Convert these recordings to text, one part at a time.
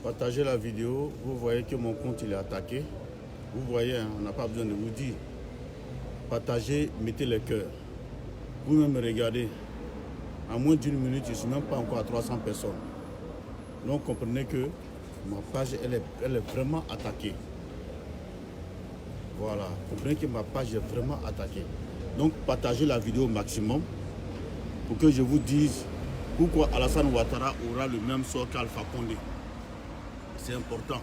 Partagez la vidéo, vous voyez que mon compte il est attaqué. Vous voyez, hein, on n'a pas besoin de vous dire. Partagez, mettez les cœurs. Vous-même regardez. En moins d'une minute, je ne suis même pas encore à 300 personnes. Donc comprenez que ma page elle est vraiment attaquée. Voilà, comprenez que ma page est vraiment attaquée. Donc partagez la vidéo au maximum pour que je vous dise pourquoi Alassane Ouattara aura le même sort qu'Alpha Condé. C'est important.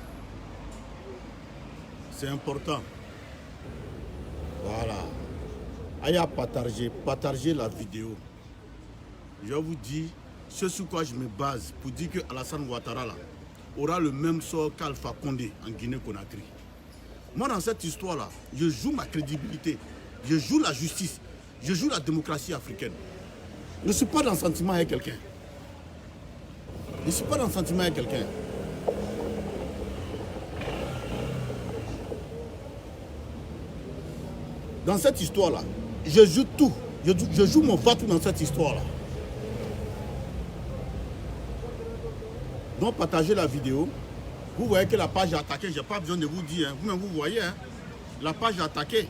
C'est important. Voilà. Allez partagez la vidéo. Je vous dis ce sur quoi je me base pour dire que Alassane Ouattara là, aura le même sort qu'Alpha Condé en Guinée-Conakry. Moi dans cette histoire-là, je joue ma crédibilité, je joue la justice, je joue la démocratie africaine. Je ne suis pas dans le sentiment avec quelqu'un. Je ne suis pas dans le sentiment avec quelqu'un. Dans cette histoire-là, je joue tout. Je joue mon va-tout dans cette histoire-là. Donc partagez la vidéo. Vous voyez que la page est attaquée. Je n'ai pas besoin de vous dire. Hein. Vous-même vous voyez. Hein. La page est attaquée.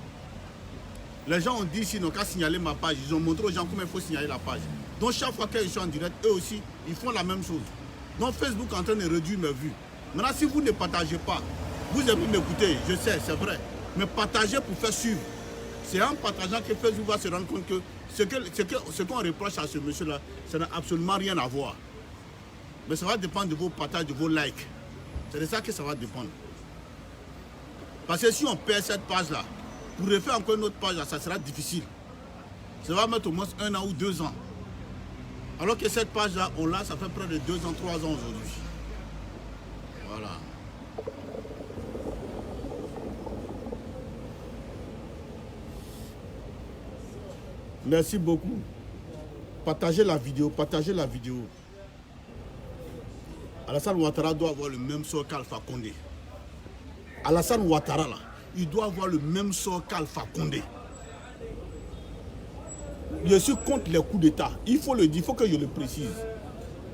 Les gens ont dit s'ils n'ont qu'à signaler ma page. Ils ont montré aux gens comment il faut signaler la page. Donc chaque fois qu'ils sont en direct, eux aussi, ils font la même chose. Donc Facebook est en train de réduire mes vues. Maintenant, si vous ne partagez pas, vous avez pu m'écouter, je sais, c'est vrai. Mais partagez pour faire suivre. C'est en partageant que Facebook va se rendre compte que ce qu'on reproche à ce monsieur-là, ça n'a absolument rien à voir. Mais ça va dépendre de vos partages, de vos likes. C'est de ça que ça va dépendre. Parce que si on perd cette page-là, pour refaire encore une autre page, là, ça sera difficile. Ça va mettre au moins 1 an ou 2 ans. Alors que cette page-là, on l'a, ça fait près de 2 ans, 3 ans aujourd'hui. Voilà. Merci beaucoup. Partagez la vidéo, partagez la vidéo. Alassane Ouattara doit avoir le même sort qu'Alpha Condé. Alassane Ouattara, là, il doit avoir le même sort qu'Alpha Condé. Je suis contre les coups d'État. Il faut le dire, il faut que je le précise.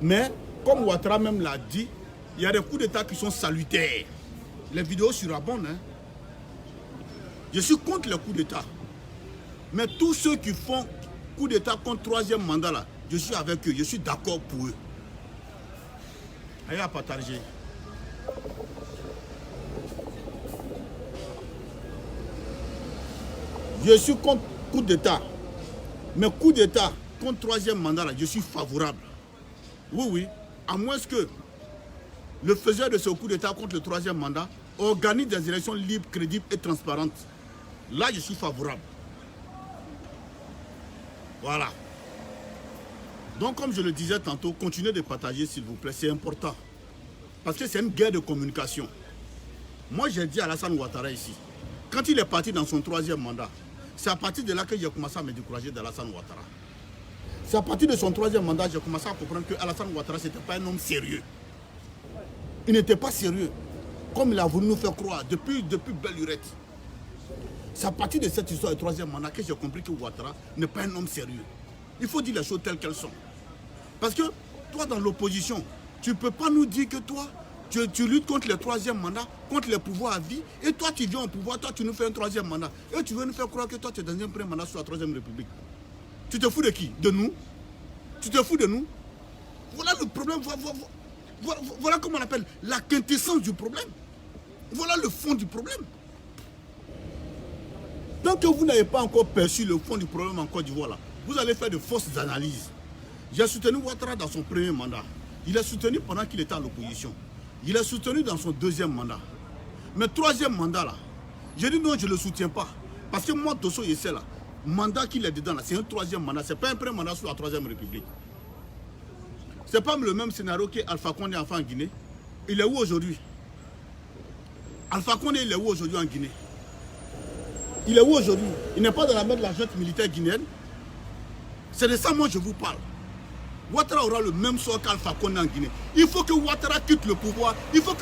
Mais, comme Ouattara même l'a dit, il y a des coups d'État qui sont salutaires. Les vidéos surabondent. Hein. Je suis contre les coups d'État. Mais tous ceux qui font coup d'État contre 3e mandat, là, je suis avec eux, je suis d'accord pour eux. Allez à partager. Je suis contre coup d'État. Mais coup d'État contre 3e mandat, là, je suis favorable. Oui, oui. À moins que le faiseur de ce coup d'État contre le 3e mandat organise des élections libres, crédibles et transparentes. Là, je suis favorable. Voilà. Donc, comme je le disais tantôt, continuez de partager, s'il vous plaît. C'est important. Parce que c'est une guerre de communication. Moi, j'ai dit à Alassane Ouattara ici, quand il est parti dans son 3e mandat, c'est à partir de là que j'ai commencé à me décourager d'Alassane Ouattara. C'est à partir de son 3e mandat que j'ai commencé à comprendre que Alassane Ouattara, ce n'était pas un homme sérieux. Il n'était pas sérieux. Comme il a voulu nous faire croire depuis belle lurette. C'est à partir de cette histoire du 3e mandat que j'ai compris que Ouattara n'est pas un homme sérieux. Il faut dire les choses telles qu'elles sont. Parce que toi, dans l'opposition, tu ne peux pas nous dire que toi, tu luttes contre le 3e mandat, contre les pouvoirs à vie, et toi, tu viens au pouvoir, toi, tu nous fais un 3e mandat. Et tu veux nous faire croire que toi, tu es dans un premier mandat sur la 3e République. Tu te fous de qui? De nous? Tu te fous de nous? Voilà le problème. Voilà comment on appelle la quintessence du problème. Voilà le fond du problème. Tant que vous n'avez pas encore perçu le fond du problème en Côte d'Ivoire, vous allez faire de fausses analyses. J'ai soutenu Ouattara dans son premier mandat. Il a soutenu pendant qu'il était à l'opposition. Il a soutenu dans son 2e mandat. Mais 3e mandat, là, j'ai dit non, je ne le soutiens pas. Parce que moi, Dosso Yessé, là, mandat qu'il est dedans, c'est un 3e mandat. Ce n'est pas un premier mandat sur la 3e République. Ce n'est pas le même scénario qu'Alpha Condé a fait en Guinée. Il est où aujourd'hui? Alpha Condé, il est où aujourd'hui en Guinée? Il est où aujourd'hui? Il n'est pas dans la main de la junte militaire guinéenne. C'est de ça moi je vous parle. Ouattara aura le même sort qu'Alpha Condé en Guinée. Il faut que Ouattara quitte le pouvoir. Il faut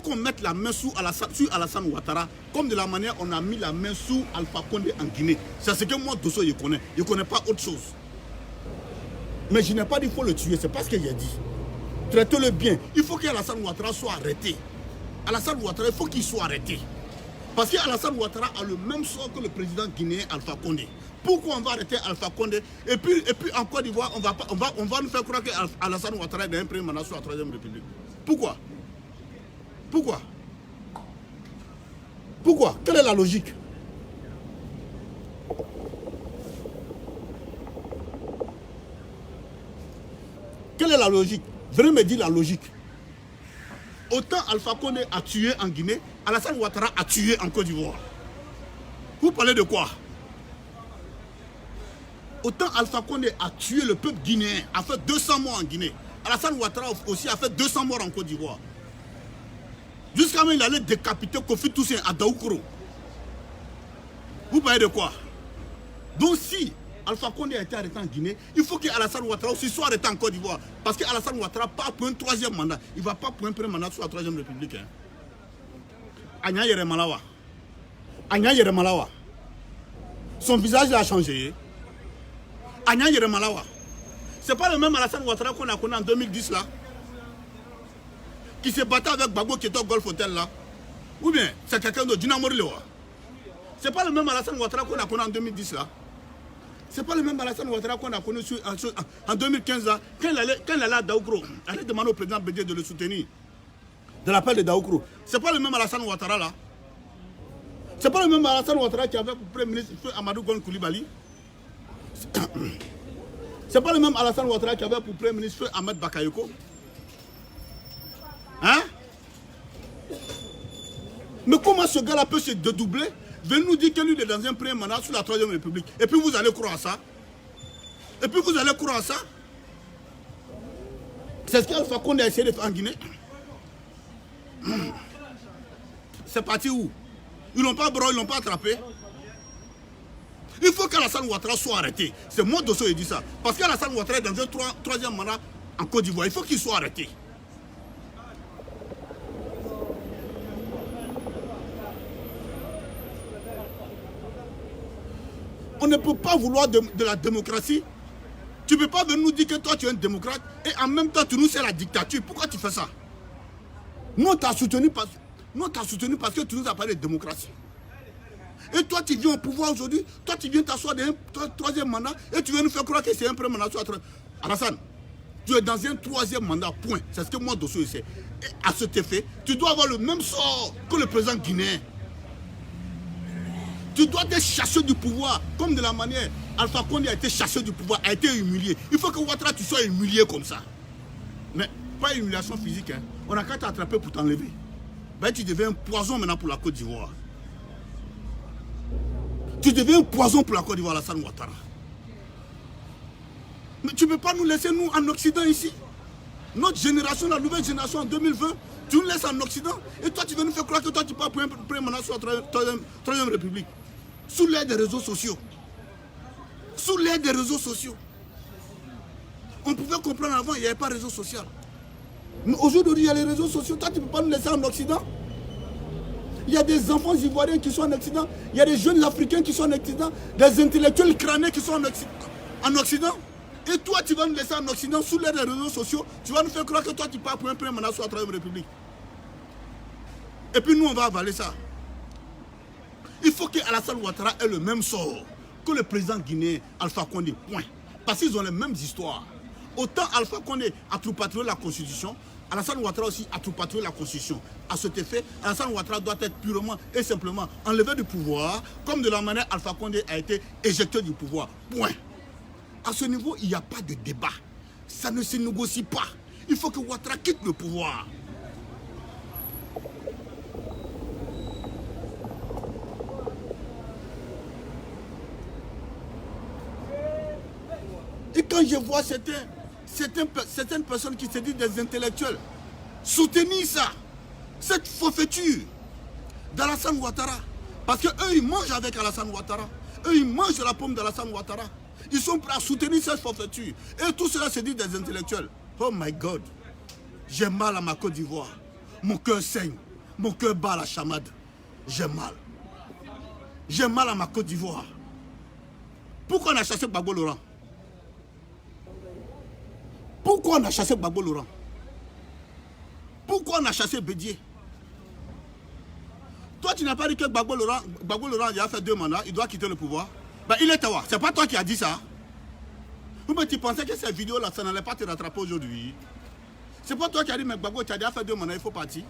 qu'on mette la main sur Alassane Ouattara comme de la manière on a mis la main sur Alpha Condé en Guinée. C'est ce que moi Dosso je connais. Je ne connais pas autre chose. Mais je n'ai pas dit qu'il faut le tuer, c'est pas ce que j'ai dit. Traitez-le bien. Il faut qu'Alassane Ouattara soit arrêté. Alassane Ouattara, il faut qu'il soit arrêté. Parce qu'Alassane Ouattara a le même sort que le président guinéen Alpha Condé. Pourquoi on va arrêter Alpha Condé? Et puis en Côte d'Ivoire, on va nous faire croire qu'Alassane Ouattara est un premier mandat sur la 3e République. Pourquoi? Pourquoi? Pourquoi? Quelle est la logique? Quelle est la logique? Venez me dire la logique. Autant Alpha Condé a tué en Guinée, Alassane Ouattara a tué en Côte d'Ivoire. Vous parlez de quoi? Autant Alpha Condé a tué le peuple guinéen, a fait 200 morts en Guinée. Alassane Ouattara aussi a fait 200 morts en Côte d'Ivoire. Jusqu'à même il allait décapiter Kofi Toussaint à Daoukro. Vous parlez de quoi? Donc si Alpha Condé a été arrêté en Guinée, il faut qu'Alassane Ouattara aussi soit arrêté en Côte d'Ivoire. Parce qu'Alassane Ouattara part pour un 3e mandat. Il ne va pas pour un premier mandat sur la 3e République. Hein. Agna Yeremalawa. Agna Yeremalawa. Son visage a changé. Agna Yeremalawa. Ce n'est pas le même Alassane Ouattara qu'on a connu en 2010 là. Qui se battait avec Gbagbo qui était au Golf Hotel là. Ou bien c'est quelqu'un de Dynamo Lewa. Ce n'est pas le même Alassane Ouattara qu'on a connu en 2010 là. Ce n'est pas le même Alassane Ouattara qu'on a connu en 2015 là. Quand il allait à Daoukro, il allait demander au président Bédié de le soutenir. De l'appel de Daoukro. Ce n'est pas le même Alassane Ouattara là. Ce n'est pas le même Alassane Ouattara qui avait pour Premier ministre Amadou Gon Coulibaly. Ce n'est pas le même Alassane Ouattara qui avait pour Premier ministre Ahmed Bakayoko. Hein? Mais comment ce gars-là peut se dédoubler? Venez nous dire que lui est dans un premier mandat sur la 3e République. Et puis vous allez croire à ça? Et puis vous allez croire à ça? C'est ce qu'Alpha Condé a essayé de faire en Guinée. C'est parti où? Ils n'ont pas broyé, ils n'ont pas attrapé. Il faut qu'Alassane Ouattara soit arrêté. C'est moi Dosso qui dit ça. Parce qu'Alassane Ouattara est dans un 3e mandat en Côte d'Ivoire. Il faut qu'il soit arrêté. On ne peut pas vouloir de la démocratie. Tu ne peux pas venir nous dire que toi tu es un démocrate et en même temps tu nous sais la dictature. Pourquoi tu fais ça? Nous on t'a soutenu parce que tu nous as parlé de démocratie. Et toi tu viens au pouvoir aujourd'hui, toi tu viens t'asseoir dans un 3e mandat et tu viens nous faire croire que c'est un premier mandat. Alassane, tu es dans un 3e mandat, point. C'est ce que moi Dosso essaie. Et à cet effet, tu dois avoir le même sort que le président guinéen. Tu dois être chassé du pouvoir, comme de la manière Alpha Condé a été chassé du pouvoir, a été humilié. Il faut que Ouattara, tu sois humilié comme ça. Mais pas une humiliation physique. Hein. On n'a qu'à t'attraper pour t'enlever. Ben, tu deviens un poison maintenant pour la Côte d'Ivoire. Tu deviens un poison pour la Côte d'Ivoire, Alassane Ouattara. Mais tu ne peux pas nous laisser, nous, en Occident ici. Notre génération, la nouvelle génération en 2020, tu nous laisses en Occident. Et toi, tu veux nous faire croire que toi, tu pars pour un premier mandat sur la 3e République. Sous l'aide des réseaux sociaux. Sous l'aide des réseaux sociaux. On pouvait comprendre avant, il n'y avait pas de réseau social. Mais aujourd'hui, il y a les réseaux sociaux. Toi, tu ne peux pas nous laisser en Occident. Il y a des enfants ivoiriens qui sont en Occident. Il y a des jeunes africains qui sont en Occident. Des intellectuels crânés qui sont en Occident. Et toi, tu vas nous laisser en Occident sous l'aide des réseaux sociaux. Tu vas nous faire croire que toi, tu pars pour un premier mandat sur la 3e République. Et puis nous, on va avaler ça. Il faut qu'Alassane Ouattara ait le même sort que le président guinéen Alpha Condé. Point. Parce qu'ils ont les mêmes histoires. Autant Alpha Condé a tripatouillé la Constitution, Alassane Ouattara aussi a tripatouillé la Constitution. À cet effet, Alassane Ouattara doit être purement et simplement enlevé du pouvoir, comme de la manière Alpha Condé a été éjecté du pouvoir. Point. À ce niveau, il n'y a pas de débat. Ça ne se négocie pas. Il faut que Ouattara quitte le pouvoir. Et quand je vois certaines personnes qui se disent des intellectuels soutenir ça, cette forfaiture d'Alassane Ouattara, parce qu'eux, ils mangent avec Alassane Ouattara, eux, ils mangent la pomme d'Alassane Ouattara, ils sont prêts à soutenir cette forfaiture. Et tout cela se dit des intellectuels. Oh my God, j'ai mal à ma Côte d'Ivoire, mon cœur saigne, mon cœur bat à la chamade, j'ai mal. J'ai mal à ma Côte d'Ivoire. Pourquoi on a chassé Gbagbo Laurent? Pourquoi on a chassé Gbagbo Laurent? Pourquoi on a chassé Bédier? Toi, tu n'as pas dit que Gbagbo Laurent il a fait 2 mandats, il doit quitter le pouvoir. Ben, il est Tawa. C'est pas toi qui as dit ça. Mais tu pensais que ces vidéos-là, ça n'allait pas te rattraper aujourd'hui. C'est pas toi qui as dit, mais Gbagbo, tu as déjà fait 2 mandats, il faut partir.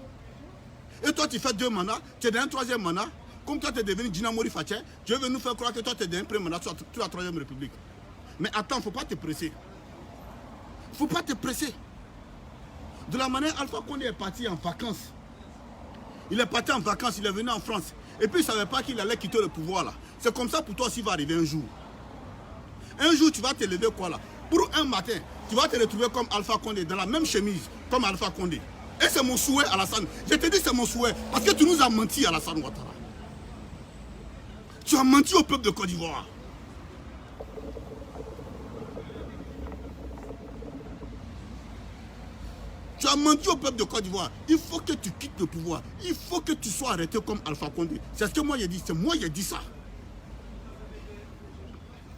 Et toi, tu fais 2 mandats, tu es dans un 3e mandat. Comme toi, tu es devenu Dina Mori Faché, tu veux nous faire croire que toi, tu es dans un premier mandat sur la 3e République. Mais attends, il ne faut pas te presser. Il ne faut pas te presser. De la manière, Alpha Condé est parti en vacances. Il est parti en vacances, il est venu en France. Et puis il ne savait pas qu'il allait quitter le pouvoir là. C'est comme ça pour toi aussi va arriver un jour. Un jour, tu vas te lever quoi là? Pour un matin, tu vas te retrouver comme Alpha Condé, dans la même chemise comme Alpha Condé. Et c'est mon souhait, Alassane. Je te dis c'est mon souhait. Parce que tu nous as menti, Alassane Ouattara. Tu as menti au peuple de Côte d'Ivoire. Tu as menti au peuple de Côte d'Ivoire. Il faut que tu quittes le pouvoir. Il faut que tu sois arrêté comme Alpha Condé. C'est ce que moi j'ai dit. C'est moi qui ai dit ça.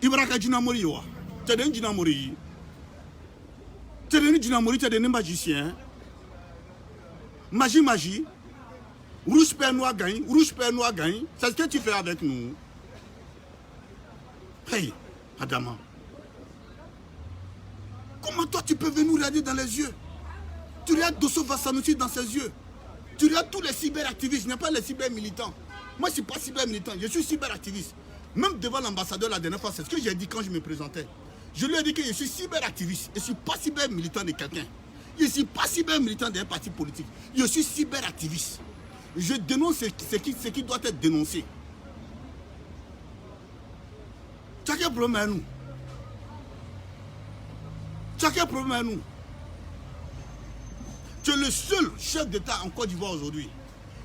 Ibraka Djinamori, tu es un Djinamori. Tu es un Djinamori, tu es un magicien. Magie. Rouge, père, noir, gagne. Rouge, père, noir, gagne. C'est ce que tu fais avec nous. Hey, Adama. Comment toi tu peux venir nous regarder dans les yeux? Tu regardes Dosso Vassanusi dans ses yeux. Tu regardes tous les cyberactivistes, je n'ai pas les cybermilitants. Moi, je ne suis pas cybermilitant, je suis cyberactiviste. Même devant l'ambassadeur la dernière fois, c'est ce que j'ai dit quand je me présentais. Je lui ai dit que je suis cyberactiviste. Je ne suis pas cybermilitant de quelqu'un. Je ne suis pas cybermilitant d'un parti politique. Je suis cyberactiviste. Je dénonce ce qui doit être dénoncé. Tu as quel problème à nous? Tu as quel problème à nous? Tu es le seul chef d'État en Côte d'Ivoire aujourd'hui.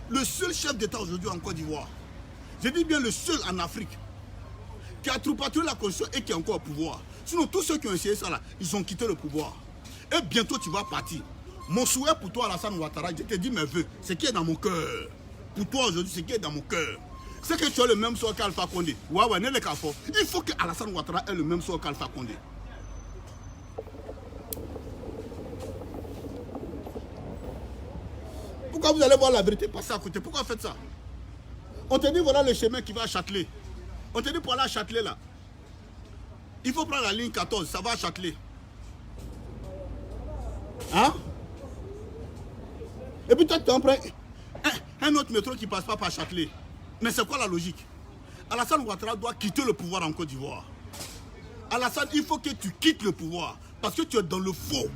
Le seul chef d'État aujourd'hui en Côte d'Ivoire. Je dis bien le seul en Afrique qui a troupaturé la constitution et qui est encore au pouvoir. Sinon, tous ceux qui ont essayé ça là, ils ont quitté le pouvoir. Et bientôt, tu vas partir. Mon souhait pour toi, Alassane Ouattara, je te dis mes voeux, ce qui est dans mon cœur. Pour toi aujourd'hui, ce qui est dans mon cœur. C'est que tu as le même sort qu'Alpha Condé. Ouais, n'est le cas fort. Il faut que Alassane Ouattara ait le même sort qu'Alpha Condé. Pourquoi vous allez voir la vérité passer à côté? Pourquoi faites ça? On te dit voilà le chemin qui va à Châtelet. On te dit pour aller à Châtelet là. Il faut prendre la ligne 14, ça va à Châtelet. Hein? Et puis toi tu en prends un autre métro qui ne passe pas par Châtelet. Mais c'est quoi la logique? Alassane Ouattara doit quitter le pouvoir en Côte d'Ivoire. Alassane, il faut que tu quittes le pouvoir. Parce que tu es dans le faux.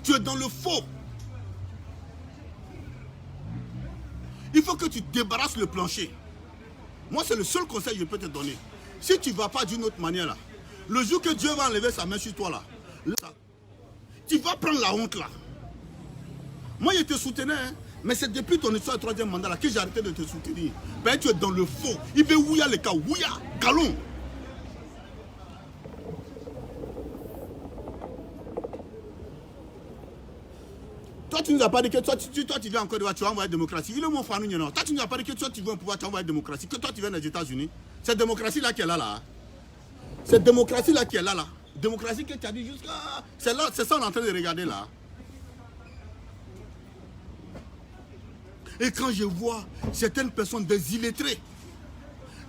Tu es dans le faux. Il faut que tu débarrasses le plancher. Moi, c'est le seul conseil que je peux te donner. Si tu ne vas pas d'une autre manière, là, le jour que Dieu va enlever sa main sur toi, là, tu vas prendre la honte, là. Moi, je te soutenais, hein, mais c'est depuis ton histoire de 3e mandat là, que j'ai arrêté de te soutenir. Ben, tu es dans le faux. Il veut ouïa les cas. Ouïa, galon. Toi, tu ne nous as pas dit que toi, tu viens en Côte d'Ivoire, tu vas envoyer la démocratie. Il est mon frère, non. Toi, tu ne nous as pas dit que toi, tu veux un pouvoir, tu vas envoyer la démocratie. Que toi, tu viens des États-Unis. Cette démocratie-là qui est là, là. Cette démocratie-là qui est là, là. Démocratie que tu as dit jusqu'à... C'est là, c'est ça qu'on est en train de regarder, là. Et quand je vois certaines personnes, des illettrés,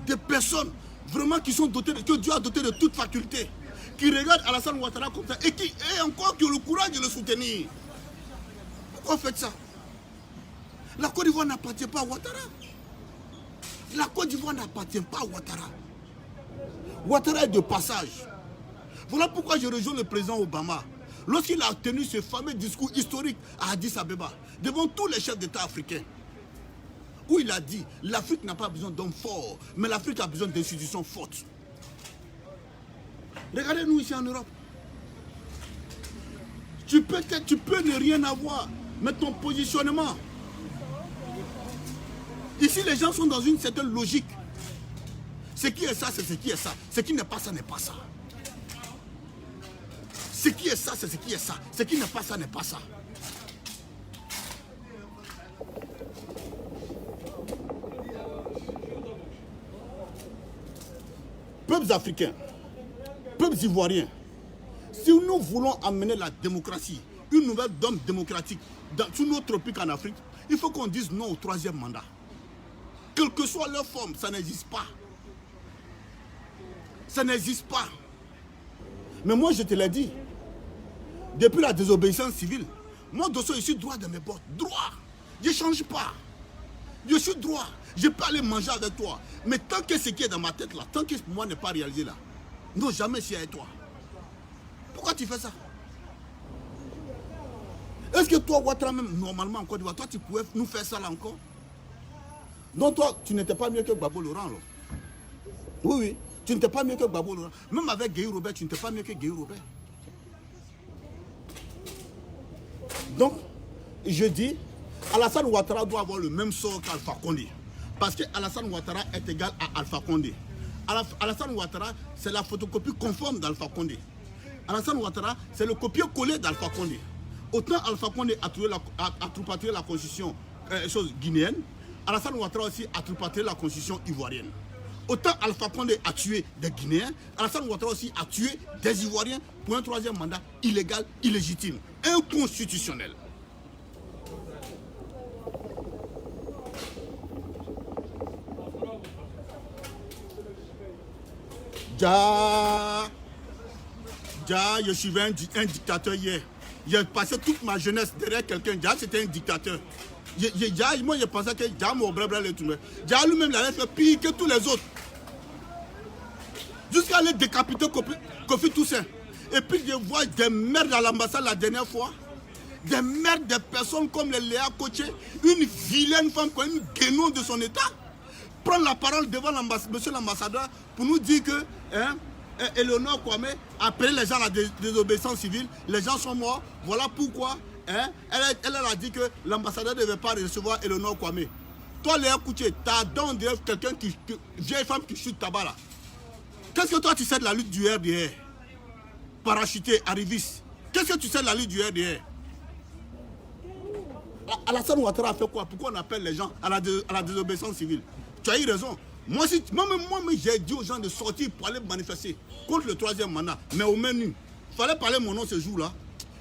des personnes vraiment qui sont dotées, que Dieu a doté de toute faculté, qui regardent Alassane Ouattara comme ça, et qui encore qui ont le courage de le soutenir. Pourquoi faites ça? La Côte d'Ivoire n'appartient pas à Ouattara. La Côte d'Ivoire n'appartient pas à Ouattara. Ouattara est de passage. Voilà pourquoi je rejoins le président Obama. Lorsqu'il a tenu ce fameux discours historique à Addis Abeba, devant tous les chefs d'État africains, où il a dit, l'Afrique n'a pas besoin d'hommes forts, mais l'Afrique a besoin d'institutions fortes. Regardez-nous ici en Europe. Tu peux ne rien avoir, mais ton positionnement. Ici, les gens sont dans une certaine logique. Ce qui est ça, c'est ce qui est ça. Ce qui n'est pas ça, n'est pas ça. Ce qui est ça, c'est ce qui est ça. Ce qui n'est pas ça, n'est pas ça. Peuples africains, peuples ivoiriens, si nous voulons amener la démocratie, une nouvelle donne démocratique sous nos tropiques en Afrique, il faut qu'on dise non au troisième mandat. Quelle que soit leur forme, ça n'existe pas. Ça n'existe pas. Mais moi, je te l'ai dit, depuis la désobéissance civile, moi, Dosso, je suis droit de mes bottes. Droit. Je ne change pas. Je suis droit. Je peux aller manger avec toi. Mais tant que ce qui est dans ma tête là, tant que moi n'est pas réalisé là, non, jamais si avec toi. Pourquoi tu fais ça? Est-ce que toi, Ouattara, même normalement en Côte d'Ivoire, toi, tu pouvais nous faire ça là encore? Donc toi, tu n'étais pas mieux que Gbagbo Laurent, là. Oui, oui. Tu n'étais pas mieux que Gbagbo Laurent. Même avec Guéhi Robert, tu n'étais pas mieux que Guéhi Robert. Donc, je dis, Alassane Ouattara doit avoir le même sort qu'Alpha Condé. Parce que Alassane Ouattara est égal à Alpha Condé. Alassane Ouattara, c'est la photocopie conforme d'Alpha Condé. Alassane Ouattara, c'est le copier-coller d'Alpha Condé. Autant Alpha Condé a troupatrié la constitution guinéenne, Alassane Ouattara aussi a troupatrié la constitution ivoirienne. Autant Alpha Condé a tué des Guinéens, Alassane Ouattara aussi a tué des Ivoiriens pour un troisième mandat illégal, illégitime, inconstitutionnel. Je suivais un dictateur hier. J'ai passé toute ma jeunesse derrière quelqu'un. C'était un dictateur. Moi, je pensais que Dja lui-même, il avait fait pire que tous les autres. Jusqu'à aller décapiter Kofi Toussaint. Et puis, je vois des merdes à l'ambassade la dernière fois. Des merdes, des personnes comme les Léa Koché, une vilaine femme, une guénon de son état, prendre la parole devant monsieur l'ambassadeur pour nous dire que Eleonore Kwame a appelé les gens à la désobéissance civile, les gens sont morts, voilà pourquoi elle a dit que l'ambassadeur ne devait pas recevoir Eleonore Kwame. Toi, Léa Koché, t'as donc quelqu'un vieille femme qui chute tabac là. Qu'est-ce que toi tu sais de la lutte du RDR? Parachuté, arriviste. Qu'est-ce que tu sais de la lutte du RDR? Alassane Ouattara a fait quoi? Pourquoi on appelle les gens à la désobéissance civile? Tu as eu raison. Moi, j'ai dit aux gens de sortir pour aller manifester contre le troisième mandat. Mais au menu, il fallait parler mon nom ce jour-là.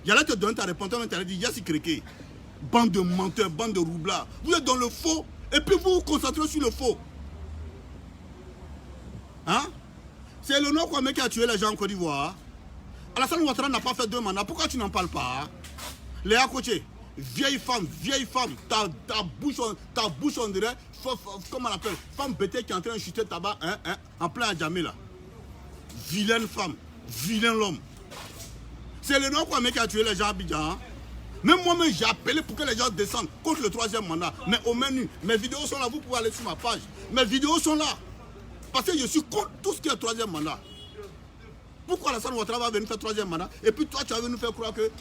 Il allait te donner ta réponse, tu allais dire Yassi Kreke. Bande de menteurs, bande de roublards. Vous êtes dans le faux et puis vous vous concentrez sur le faux. Hein? C'est Eleonore Kwame qui a tué les gens en Côte d'Ivoire. Alassane Ouattara n'a pas fait 2 mandats. Pourquoi tu n'en parles pas? Léa Koché, vieille femme, ta bouche on dirait, comment on appelle, femme bêtée qui est en train de chuter tabac en plein Adjamé là. Vilaine femme, vilain l'homme. C'est Eleonore Kwame qui a tué les gens à Abidjan. Hein? Même moi-même, j'ai appelé pour que les gens descendent contre le troisième mandat. Mais au menu, mes vidéos sont là, vous pouvez aller sur ma page. Mes vidéos sont là. Parce que je suis contre tout ce qui est troisième mandat. Pourquoi Alassane Ouattara va venir faire troisième mandat? Et puis toi, tu vas nous faire croire que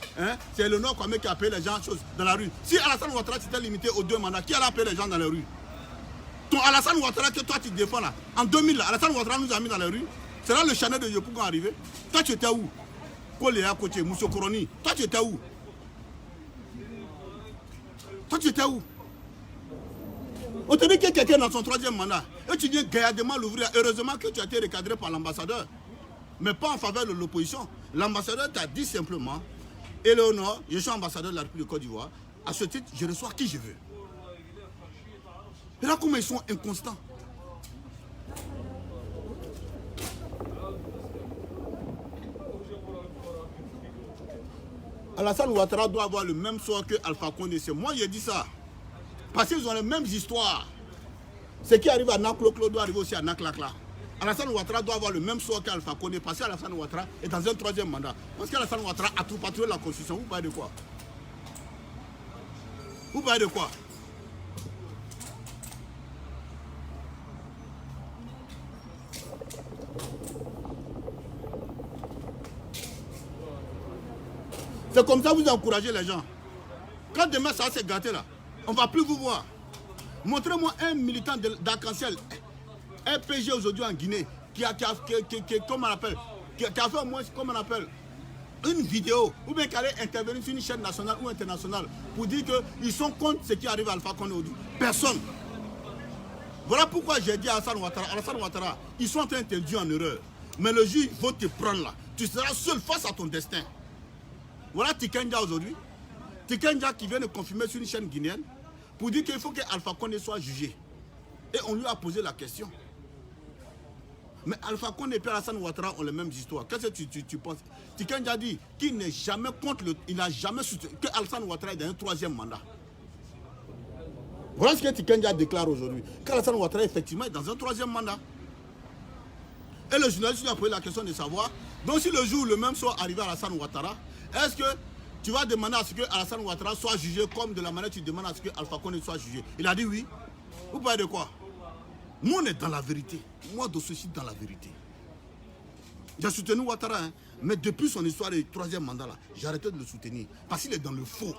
c'est Eleonore Kwame qui a appelé les gens dans la rue. Si Alassane Ouattara s'était limité aux 2 mandats, qui allait appeler les gens dans les rues? Ton Alassane Ouattara que toi tu défends là, en 2000, Alassane Ouattara nous a mis dans les rues. C'est là le Chanel de Yopougon arrivé. Toi, tu étais où? Koléa Koché, Mousso Koroni. Toi, tu étais où? Toi, tu étais où? On te dit que quelqu'un est dans son troisième mandat. Et tu viens gaillardement l'ouvrir. Heureusement que tu as été recadré par l'ambassadeur. Mais pas en faveur de l'opposition. L'ambassadeur t'a dit simplement, Eleonore, je suis ambassadeur de la République de Côte d'Ivoire. À ce titre, je reçois qui je veux. Et là, comment ils sont inconstants. Alassane Ouattara doit avoir le même sort que Alpha Condé. Moi, j'ai dit ça. Parce qu'ils ont les mêmes histoires. Ce qui arrive à Nakloklo doit arriver aussi à Naklakla. Alassane Ouattara doit avoir le même sort qu'Alpha Condé. Parce qu'Alassane Ouattara est dans un troisième mandat. Parce qu'Alassane Ouattara a tout patrouillé la Constitution. Vous parlez de quoi? Vous parlez de quoi? C'est comme ça que vous encouragez les gens. Quand demain ça va se gâter là, on ne va plus vous voir. Montrez-moi un militant d'arc-en-ciel, RPG aujourd'hui en Guinée, qui a fait au moins, comment on appelle, une vidéo, ou bien qui allait intervenir sur une chaîne nationale ou internationale pour dire qu'ils sont contre ce qui arrive à Alpha Condé aujourd'hui. Personne. Voilà pourquoi j'ai dit à Alassane Ouattara, ils sont en train de t'induire en erreur. Mais le jour, ils vont te prendre là. Tu seras seul face à ton destin. Voilà Tikenja aujourd'hui. Tikenja qui vient de confirmer sur une chaîne guinéenne pour dire qu'il faut que Alpha Condé soit jugé. Et on lui a posé la question. Mais Alpha Condé et Alassane Ouattara ont les mêmes histoires. Qu'est-ce que tu penses? Tikenja dit qu'il n'est jamais contre il n'a jamais soutenu que Alassane Ouattara est dans un troisième mandat. Voilà ce que Tikenja déclare aujourd'hui. Qu'Alassane Ouattara effectivement est dans un troisième mandat. Et le journaliste lui a posé la question de savoir, donc si le jour le même soir arrivé à Alassane Ouattara, est-ce que tu vas demander à ce que Alassane Ouattara soit jugé comme de la manière que tu demandes à ce que Alpha Condé soit jugé? Il a dit oui. Vous parlez de quoi? Nous on est dans la vérité. Moi de ceci dans la vérité. J'ai soutenu Ouattara, hein, mais depuis son histoire de troisième mandat là, j'ai arrêté de le soutenir. Parce qu'il est dans le faux.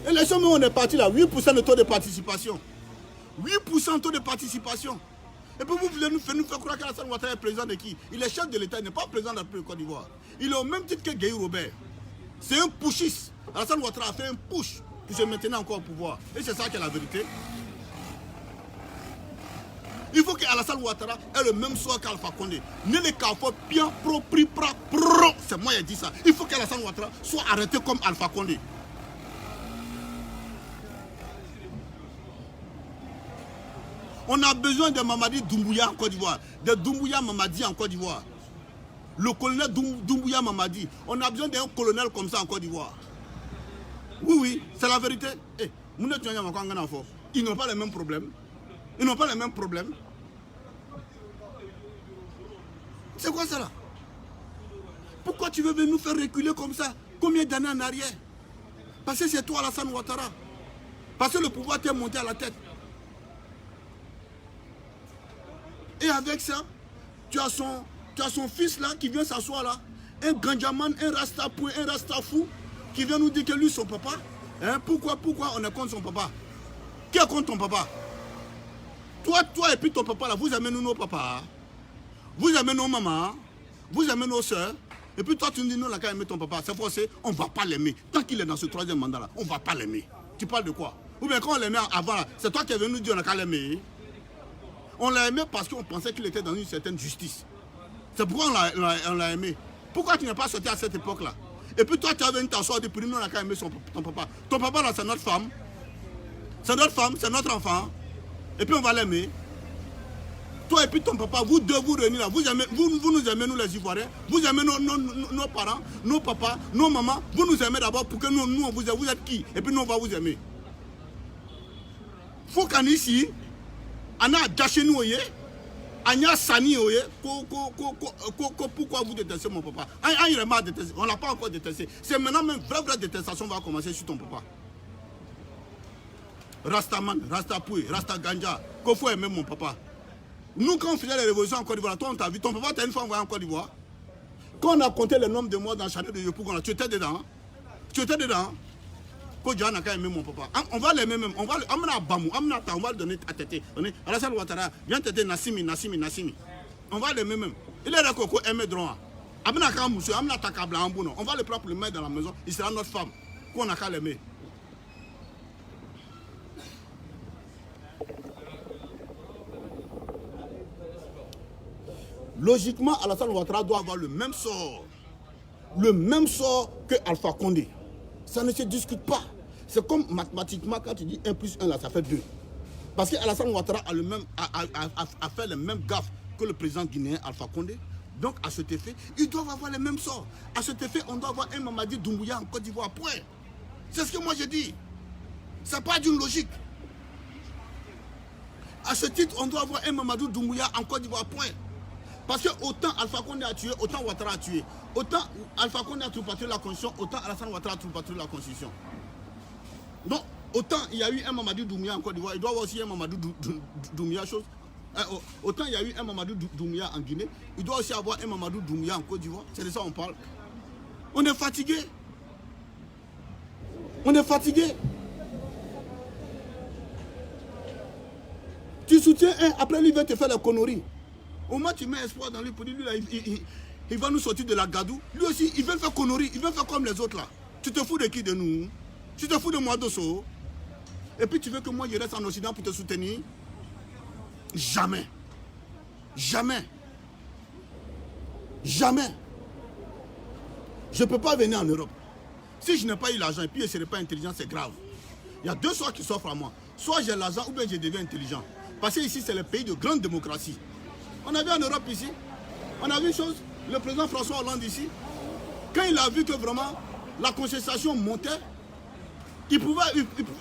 Et les gens, on est parti là, 8% de taux de participation. 8% de taux de participation. Et puis vous voulez nous faire croire qu'Alassane Ouattara est président de qui? Il est chef de l'État, il n'est pas président de la République de Côte d'Ivoire. Il est au même titre que Gueye Robert. C'est un pushiste. Alassane Ouattara a fait un push pour se maintenir encore au pouvoir. Et c'est ça qui est la vérité. Il faut qu'Alassane Ouattara ait le même sort qu'Alpha Condé. Ne les carrefour bien pro. C'est moi qui ai dit ça. Il faut qu'Alassane Ouattara soit arrêté comme Alpha Condé. On a besoin de Mamadi Doumbouya en Côte d'Ivoire, de Doumbouya Mamadi en Côte d'Ivoire. Le colonel Doumbouya Mamadi, on a besoin d'un colonel comme ça en Côte d'Ivoire. Oui, c'est la vérité. Ils n'ont pas les mêmes problèmes. Ils n'ont pas les mêmes problèmes. C'est quoi ça là? Pourquoi tu veux nous faire reculer comme ça? Combien d'années en arrière? Parce que c'est toi Alassane Ouattara. Parce que le pouvoir t'est monté à la tête. Et avec ça, tu as son fils là qui vient s'asseoir là. Un Ganjaman, un Rastapoué, un Rastafou qui vient nous dire que lui son papa. Hein? Pourquoi on est contre son papa? Qui est contre ton papa? Toi et puis ton papa là, vous aimez nos papas. Vous aimez nos mamans. Vous aimez nos soeurs. Et puis toi tu nous dis non, là quand aimer ton papa, c'est forcé, on ne va pas l'aimer. Tant qu'il est dans ce troisième mandat là, on ne va pas l'aimer. Tu parles de quoi? Ou bien quand on l'aimait avant, c'est toi qui es venu nous dire on n'a qu'à l'aimer. On l'a aimé parce qu'on pensait qu'il était dans une certaine justice. C'est pourquoi on l'a aimé. Pourquoi tu n'es pas sorti à cette époque-là? Et puis toi, tu as venu t'asseoir depuis nous, on n'a qu'à aimer ton papa. Ton papa, là, c'est notre femme. C'est notre femme, c'est notre enfant. Et puis on va l'aimer. Toi et puis ton papa, vous deux, vous réunis là. Vous nous aimez, nous les Ivoiriens. Vous aimez nos parents, nos papas, nos mamans. Vous nous aimez d'abord pour que nous on vous aime. Vous êtes qui? Et puis nous, on va vous aimer. Faut qu'en ici, on a gâché nous, on a sani, pourquoi vous détestez mon papa? On ne l'a pas encore détesté. C'est maintenant même vraie détestation va commencer sur ton papa. Rastaman, Rastapoué, Rastaganja, qu'il faut aimer mon papa. Nous, quand on faisait les révolutions en Côte d'Ivoire, toi, on t'a vu, ton papa t'a une fois envoyé en Côte d'Ivoire. Quand on a compté le nombre de morts dans le château de Yopougon, tu étais dedans. Hein? Tu étais dedans. Quand Dieu n'a qu'à aimer mon papa. On va l'aimer même. On va le donner à tête. Alassane Ouattara, viens t'aider Nassimi. On va l'aimer même. Il est d'accord qu'on aime droit. On va le prendre pour le mettre dans la maison. Il sera notre femme. Qu'on n'a qu'à l'aimer. Logiquement, Alassane Ouattara doit avoir le même sort. Le même sort que Alpha Condé. Ça ne se discute pas. C'est comme mathématiquement, quand tu dis 1 plus 1, là, ça fait 2. Parce qu'Alassane Ouattara a fait le même gaffe que le président guinéen Alpha Condé. Donc, à cet effet, ils doivent avoir les mêmes sorts. À cet effet, on doit avoir un Mamadi Doumbouya en Côte d'Ivoire. Point. C'est ce que moi j'ai dit. Ça n'a pas d'une logique. À ce titre, on doit avoir un Mamadou Doumbouya en Côte d'Ivoire. Point. Parce que autant Alpha Condé a tué, autant Ouattara a tué. Autant Alpha Condé a trouvé la Constitution, autant Alassane Ouattara a trouvé la Constitution. Donc, autant il y a eu un Mamadou Doumbouya en Côte d'Ivoire, il doit y avoir aussi un Mamadou Doumbouya chose. Autant il y a eu un Mamadou Doumbouya en Guinée, il doit aussi avoir un Mamadou Doumbouya en Côte d'Ivoire. C'est de ça qu'on parle. On est fatigué. On est fatigué. Tu soutiens un, après lui il va te faire la connerie. Au moins tu mets espoir dans lui pour dire lui là, il va nous sortir de la gadou. Lui aussi, il veut faire connerie, il veut faire comme les autres là. Tu te fous de qui de nous? Tu te fous de moi d'Osso? Et puis tu veux que moi je reste en Occident pour te soutenir? Jamais. Jamais. Jamais. Je ne peux pas venir en Europe. Si je n'ai pas eu l'argent et puis je ne serai pas intelligent, c'est grave. Il y a deux choix qui s'offrent à moi. Soit j'ai l'argent ou bien je deviens intelligent. Parce que ici, c'est le pays de grande démocratie. On a vu en Europe ici. On a vu une chose. Le président François Hollande ici, quand il a vu que vraiment la contestation montait, il pouvait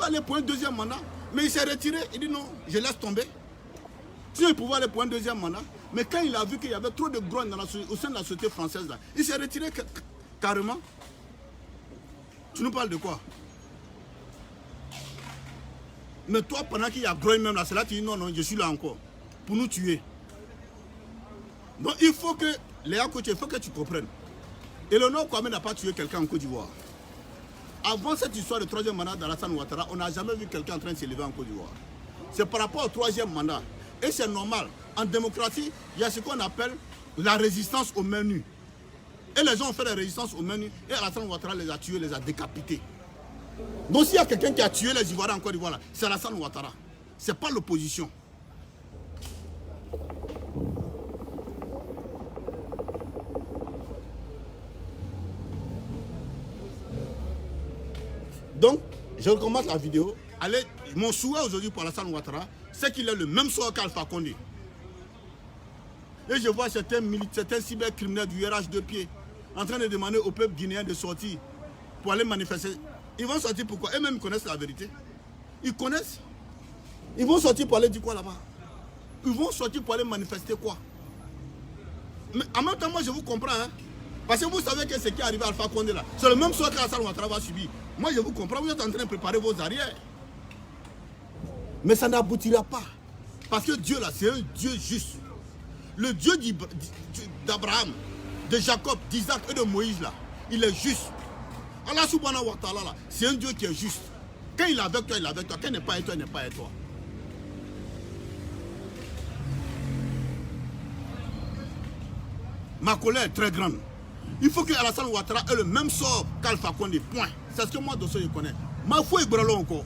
aller pour un deuxième mandat. Mais il s'est retiré. Il dit non, je laisse tomber. Sinon, il pouvait aller pour un deuxième mandat. Mais quand il a vu qu'il y avait trop de grogne au sein de la société française, là, il s'est retiré carrément. Tu nous parles de quoi? Mais toi, pendant qu'il y a grogne même là, c'est là que tu dis non, non, je suis là encore. Pour nous tuer. Donc il faut que, Léa Koché, il faut que tu comprennes. Eleonore Kwame n'a pas tué quelqu'un en Côte d'Ivoire. Avant cette histoire de troisième mandat d'Alassane Ouattara, on n'a jamais vu quelqu'un en train de s'élever en Côte d'Ivoire. C'est par rapport au troisième mandat. Et c'est normal. En démocratie, il y a ce qu'on appelle la résistance au menu. Et les gens ont fait la résistance au menu. Et Alassane Ouattara les a tués, les a décapités. Donc s'il y a quelqu'un qui a tué les Ivoiriens en Côte d'Ivoire, c'est Alassane Ouattara. Ce n'est pas l'opposition. Donc, je recommence la vidéo. Allez, mon souhait aujourd'hui pour Alassane Ouattara, c'est qu'il ait le même sort qu'Alpha Condé. Et je vois certains cybercriminels du RH de pied en train de demander au peuple guinéen de sortir pour aller manifester. Ils vont sortir pourquoi? Eux-mêmes ils connaissent la vérité. Ils connaissent. Ils vont sortir pour aller dire quoi là-bas? Ils vont sortir pour aller manifester quoi? Mais en même temps, moi je vous comprends. Hein? Parce que vous savez que ce qui est arrivé à Alpha Condé là, c'est le même sort qu'Alassane Ouattara va subir. Moi je vous comprends, vous êtes en train de préparer vos arrières. Mais ça n'aboutira pas. Parce que Dieu là, c'est un Dieu juste. Le Dieu d'Abraham, de Jacob, d'Isaac et de Moïse là, il est juste. Allah subhanahu wa ta'ala là, c'est un Dieu qui est juste. Quand il est avec toi, il est avec toi. Quand il n'est pas avec toi, il n'est pas avec toi. Ma colère est très grande. Il faut que Alassane Ouattara ait le même sort qu'Alpha Condé. Point. C'est ce que moi, Dosso, je connais. Ma foi est brûlée encore.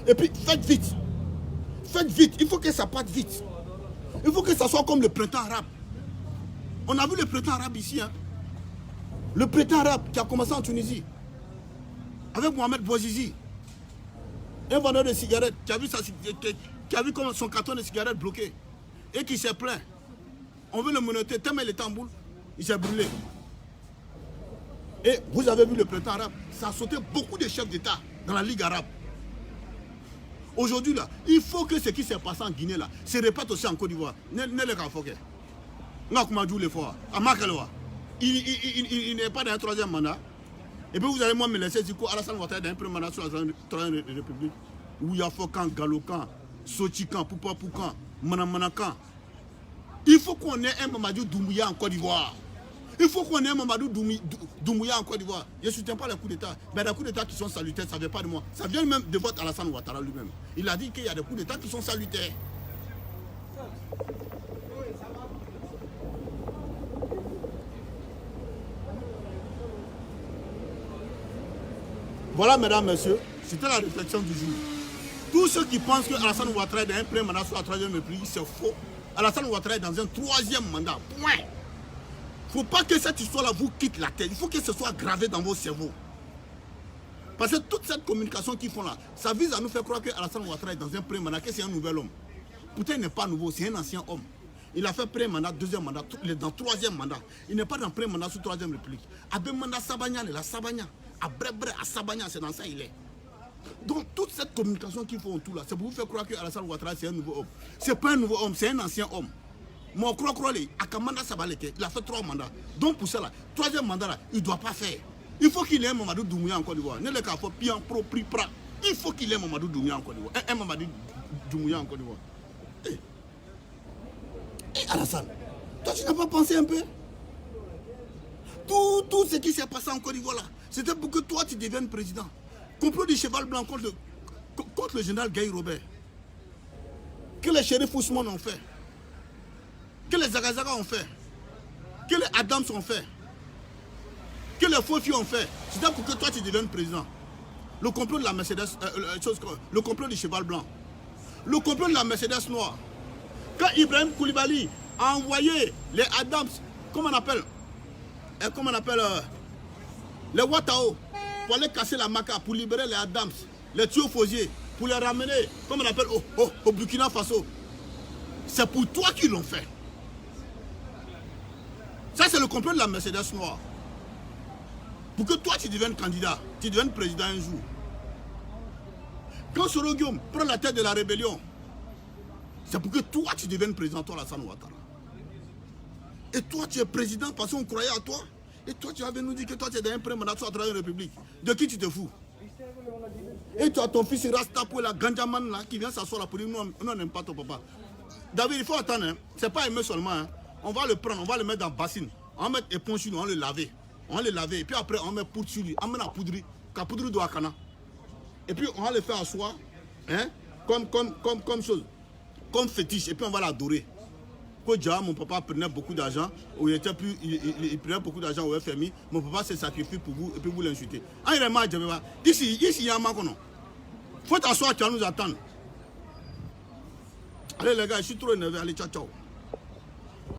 Et puis, faites vite. Faites vite. Il faut que ça parte vite. Il faut que ça soit comme le printemps arabe. On a vu le printemps arabe ici. Hein? Le printemps arabe qui a commencé en Tunisie. Avec Mohamed Bouazizi. Un vendeur de cigarettes qui a vu comme son carton de cigarettes bloqué. Et qui s'est plaint. On veut le menotter. Tellement il était en boule. Il s'est brûlé. Et vous avez vu le printemps arabe. Ça a sauté beaucoup de chefs d'État dans la Ligue arabe. Aujourd'hui, là, il faut que ce qui s'est passé en Guinée, là, se répète aussi en Côte d'Ivoire. Il n'est pas dans un troisième mandat. Et puis vous allez moi me laisser dire qu'Alassane Ouattara est dans un premier mandat sur la troisième république. Où il y a Fokan, Galokan, Sotikan, Poupapoukan, Manamanakan. Il faut qu'on ait un Mamadou Doumbouya en Côte d'Ivoire. Il faut qu'on ait un Mamadou Doumbouya en Côte d'Ivoire. Je ne soutiens pas les coups d'État. Mais les coups d'État qui sont salutaires, ça ne vient pas de moi. Ça vient même de votre Alassane Ouattara lui-même. Il a dit qu'il y a des coups d'État qui sont salutaires. Voilà, mesdames, messieurs, c'était la réflexion du jour. Tous ceux qui pensent que Alassane Ouattara est dans un premier mandat sur la troisième république, c'est faux. Alassane Ouattara est dans un troisième mandat. Point. Il ne faut pas que cette histoire-là vous quitte la tête. Il faut que ce soit gravé dans vos cerveaux. Parce que toute cette communication qu'ils font là, ça vise à nous faire croire que Alassane Ouattara est dans un premier mandat, que c'est un nouvel homme. Pourtant, il n'est pas nouveau, c'est un ancien homme. Il a fait premier mandat, deuxième mandat, il est dans troisième mandat. Il n'est pas dans premier mandat sous troisième république. Abé mandat Sabagna, il est là, Sabagna. À Brebre, à Sabagna, c'est dans ça il est. Donc toute cette communication qu'ils font tout là, c'est pour vous faire croire que Alassane Ouattara c'est un nouveau homme. Ce n'est pas un nouveau homme, c'est un ancien homme. Moi, je crois qu'il a fait 3 mandats. Donc pour cela, troisième mandat là, il ne doit pas faire. Il faut qu'il ait un Mamadou Doumbouya en Côte d'Ivoire. Il faut qu'il ait un Mamadou Doumbouya en Côte d'Ivoire. Un Mamadou Doumbouya en Côte d'Ivoire. Et Alassane, toi tu n'as pas pensé un peu? Tout ce qui s'est passé en Côte d'Ivoire là, c'était pour que toi tu deviennes président. Complot du cheval blanc contre le général Gaï Robert. Que les shérifs Ousmane ont fait. Que les Zagazaga ont fait. Que les Adams ont fait. Que les Fofi ont fait. C'était pour que toi tu deviennes président. Le complot de la Mercedes, le complot du cheval blanc. Le complot de la Mercedes noire. Quand Ibrahim Koulibaly a envoyé les Adams, comment on appelle les Watao, pour aller casser la Maca, pour libérer les Adams, les Thiophoziers, pour les ramener, comme on appelle, au Burkina Faso. C'est pour toi qu'ils l'ont fait. Ça, c'est le complot de la Mercedes noire. Pour que toi, tu deviennes candidat, tu deviennes président un jour. Quand Soro Guillaume prend la tête de la rébellion, c'est pour que toi, tu deviennes président, toi, Alassane Ouattara. Et toi, tu es président parce qu'on croyait à toi. Et toi, tu avais nous dit que toi, tu es dans un premier mandat, tu as travaillé une république. De qui tu te fous? Et tu as ton fils Rastapo, la Ganjaman, là, qui vient s'asseoir là pour dire, non, on n'aime pas ton papa. David, il faut attendre, hein. C'est pas aimer seulement, hein. On va le prendre, on va le mettre dans la bassine. On va mettre éponge sur lui, on va le laver. On va le laver. Et puis après, on met poudre sur lui. On met la poudre de Wakana. Et puis, on va le faire asseoir, hein, comme chose, comme fétiche. Et puis, on va l'adorer. Déjà, mon papa prenait beaucoup d'argent, il prenait beaucoup d'argent au FMI, mon papa s'est sacrifié pour vous et puis vous l'insultez. Ici, il y a un macono. Faut t'asseoir, tu vas nous attendre. Allez les gars, je suis trop énervé, allez, ciao, ciao.